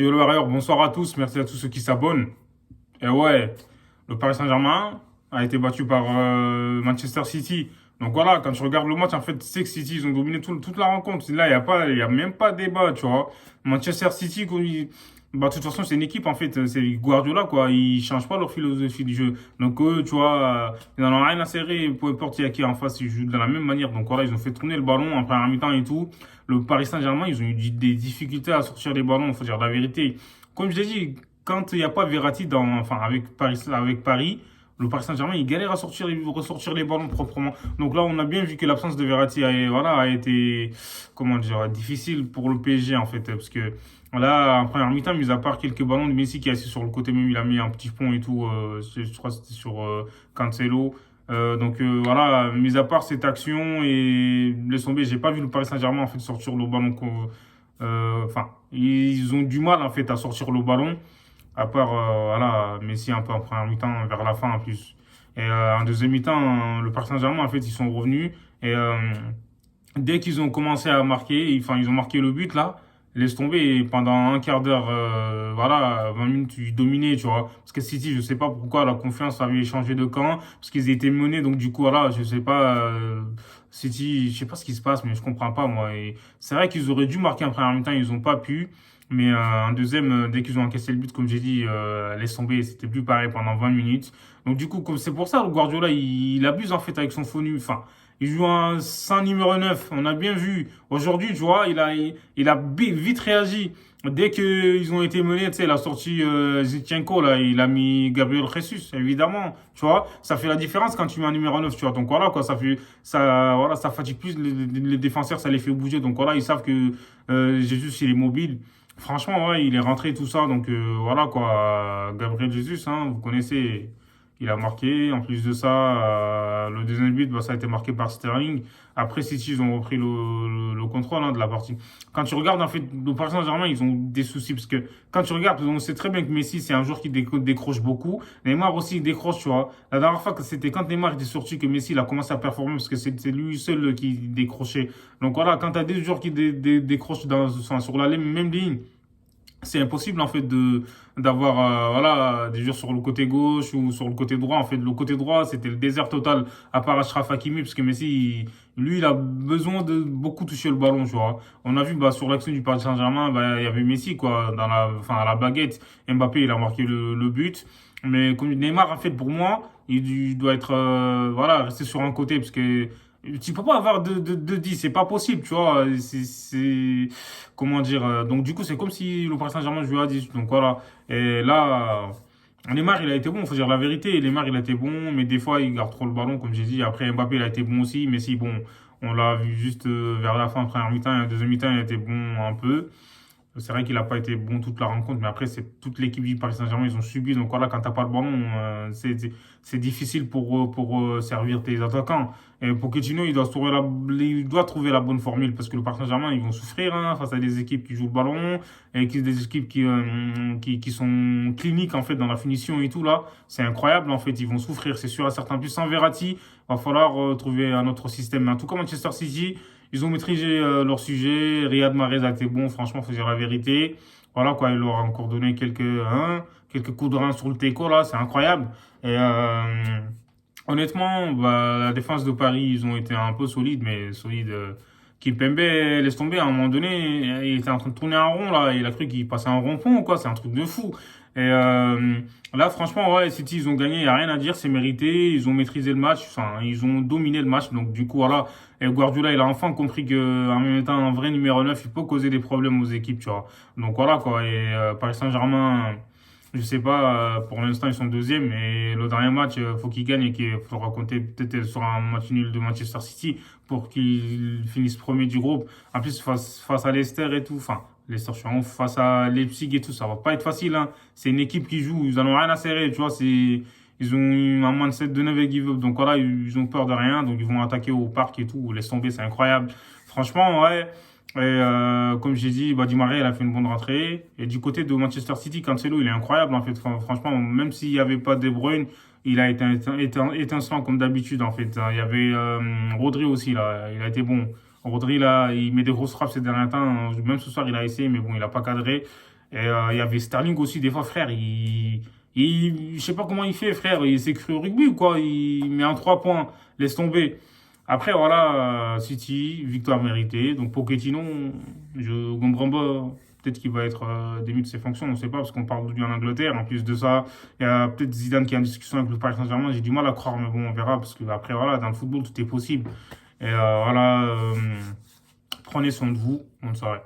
Yo le Warrior, bonsoir à tous, merci à tous ceux qui s'abonnent. Et ouais, le Paris Saint-Germain a été battu par Manchester City. Donc voilà, quand tu regardes le match, en fait, tu sais que City, ils ont dominé toute la rencontre. Là, il y a même pas de débat, tu vois. Manchester City, bah, de toute façon, c'est une équipe, en fait, c'est Guardiola, quoi. Ils changent pas leur philosophie du jeu. Donc eux, tu vois, ils n'en ont rien à serrer. Peu importe il y a qui en face, ils jouent de la même manière. Donc voilà, ils ont fait tourner le ballon en première mi-temps et tout. Le Paris Saint-Germain, ils ont eu des difficultés à sortir les ballons, faut dire la vérité. Comme je l'ai dit, quand il n'y a pas Verratti enfin, avec Paris, le Paris Saint-Germain, il galère à ressortir les ballons proprement. Donc là, on a bien vu que l'absence de Verratti a été, comment dire, difficile pour le PSG, en fait. Parce que là, en première mi-temps, mis à part quelques ballons de Messi qui est assis sur le côté, même il a mis un petit pont et tout, je crois que c'était sur Cancelo. Voilà, mis à part cette action et laisse tomber, j'ai pas vu le Paris Saint-Germain en fait sortir le ballon. Enfin, ils ont du mal en fait à sortir le ballon. À part voilà, Messi un peu en première mi-temps, vers la fin en plus. Et en deuxième mi-temps, le Paris Saint-Germain en fait ils sont revenus et dès qu'ils ont commencé à marquer, enfin ils ont marqué le but là, laisse tomber et pendant un quart d'heure, voilà, 20 minutes ils dominaient, tu vois. Parce que City, je sais pas pourquoi la confiance avait changé de camp, parce qu'ils étaient menés, donc du coup voilà, je sais pas, City, je sais pas ce qui se passe, mais je comprends pas moi. Et c'est vrai qu'ils auraient dû marquer en première mi-temps, ils ont pas pu. Mais en deuxième, dès qu'ils ont encaissé le but, comme j'ai dit, laisse tomber, c'était plus pareil pendant 20 minutes. Donc du coup, c'est pour ça le Guardiola, il abuse en fait avec son faux enfin, il joue un sans numéro 9. On a bien vu. Aujourd'hui, tu vois, il a vite réagi. Dès qu'ils ont été menés, tu sais, il a sorti Zinchenko, là, il a mis Gabriel Jesus, évidemment. Tu vois, ça fait la différence quand tu mets un numéro 9, tu vois. Donc voilà, quoi, voilà, ça fatigue plus les défenseurs, ça les fait bouger. Donc voilà, ils savent que Jesus, il est mobile. Franchement, ouais, il est rentré tout ça. Donc voilà, quoi. Gabriel Jesus, hein, vous connaissez. Il a marqué. En plus de ça, le deuxième but, bah, ça a été marqué par Sterling. Après, City, ils ont repris le contrôle hein, de la partie. Quand tu regardes, en fait, le Paris Saint-Germain, ils ont des soucis. Parce que quand tu regardes, on sait très bien que Messi, c'est un joueur qui décroche beaucoup. Neymar aussi, il décroche, tu vois. La dernière fois, c'était quand Neymar était sorti que Messi, il a commencé à performer parce que c'est lui seul qui décrochait. Donc voilà, quand tu as des joueurs qui décrochent enfin, sur la même ligne, c'est impossible en fait de d'avoir voilà des joueurs sur le côté gauche ou sur le côté droit. En fait, le côté droit, c'était le désert total à part Achraf Hakimi parce que Messi lui il a besoin de beaucoup toucher le ballon, tu vois. On a vu bah sur l'action du Paris Saint-Germain, bah il y avait Messi quoi dans la enfin à la baguette. Mbappé, il a marqué le but. Mais comme Neymar en fait pour moi, il doit être voilà, rester sur un côté parce que tu peux pas avoir de 10, c'est pas possible, tu vois. Comment dire. Donc, du coup, c'est comme si le Paris Saint-Germain jouait à 10. Donc, voilà. Et là, Neymar, il a été bon, faut dire la vérité. Neymar, il a été bon, mais des fois, il garde trop le ballon, comme j'ai dit. Après, Mbappé, il a été bon aussi. Mais si, bon, on l'a vu juste vers la fin, première mi-temps et deuxième mi-temps, il a été bon un peu. C'est vrai qu'il n'a pas été bon toute la rencontre, mais après, c'est toute l'équipe du Paris Saint-Germain, ils ont subi. Donc voilà, quand t'as pas le ballon, c'est difficile pour servir tes attaquants. Et Pochettino, il doit trouver la bonne formule parce que le Paris Saint-Germain, ils vont souffrir hein, face à des équipes qui jouent le ballon et des équipes qui sont cliniques en fait dans la finition et tout là. C'est incroyable en fait, ils vont souffrir, c'est sûr à certains. Plus sans Verratti, va falloir trouver un autre système. Mais en tout cas, Manchester City, ils ont maîtrisé leur sujet. Riyad Mahrez a été bon, franchement, faut dire la vérité. Voilà quoi, il leur a encore donné quelques coups de rein sur le teco là, c'est incroyable. Et honnêtement, bah, la défense de Paris, ils ont été un peu solides, mais solides. Kimpembe, laisse tomber, à un moment donné, il était en train de tourner en rond, là, il a cru qu'il passait un rond-pont, ou quoi, c'est un truc de fou. Et là, franchement, ouais, City, ils ont gagné, il n'y a rien à dire, c'est mérité, ils ont maîtrisé le match, enfin, ils ont dominé le match, donc du coup, voilà, et Guardiola, il a enfin compris que en même temps, un vrai numéro 9 il peut causer des problèmes aux équipes, tu vois. Donc voilà, quoi, et Paris Saint-Germain, je sais pas, pour l'instant, ils sont deuxième. Et le dernier match, faut qu'ils gagnent et qu'il faudra compter peut-être sur un match nul de Manchester City pour qu'ils finissent premier du groupe. En plus, face à Leicester et tout, enfin, Leicester, je suis en face à Leipzig et tout, ça va pas être facile, hein. C'est une équipe qui joue, ils en ont rien à serrer, tu vois, ils ont eu un mindset de never give up. Donc voilà, ils ont peur de rien, donc ils vont attaquer au parc et tout, laisse tomber, c'est incroyable. Franchement, ouais. Et comme j'ai dit, bah, Di Maria, il a fait une bonne rentrée. Et du côté de Manchester City, Cancelo, il est incroyable en fait. Franchement, même s'il n'y avait pas De Bruyne, il a été étincelant comme d'habitude en fait. Il y avait Rodri aussi là, il a été bon. Rodri là, il met des grosses frappes ces derniers temps. Même ce soir, il a essayé, mais bon, il a pas cadré. Et il y avait Sterling aussi, des fois, frère, je sais pas comment il fait, frère. Il s'est cru au rugby ou quoi? Il met un 3 points, laisse tomber. Après, voilà, City, victoire méritée. Donc, Pochettino, je comprends pas. Peut-être qu'il va être démis de ses fonctions, on ne sait pas, parce qu'on parle de lui en Angleterre. En plus de ça, il y a peut-être Zidane qui est en discussion avec le Paris Saint-Germain. J'ai du mal à croire, mais bon, on verra, parce que après, voilà, dans le football, tout est possible. Et voilà, prenez soin de vous. Bonne soirée.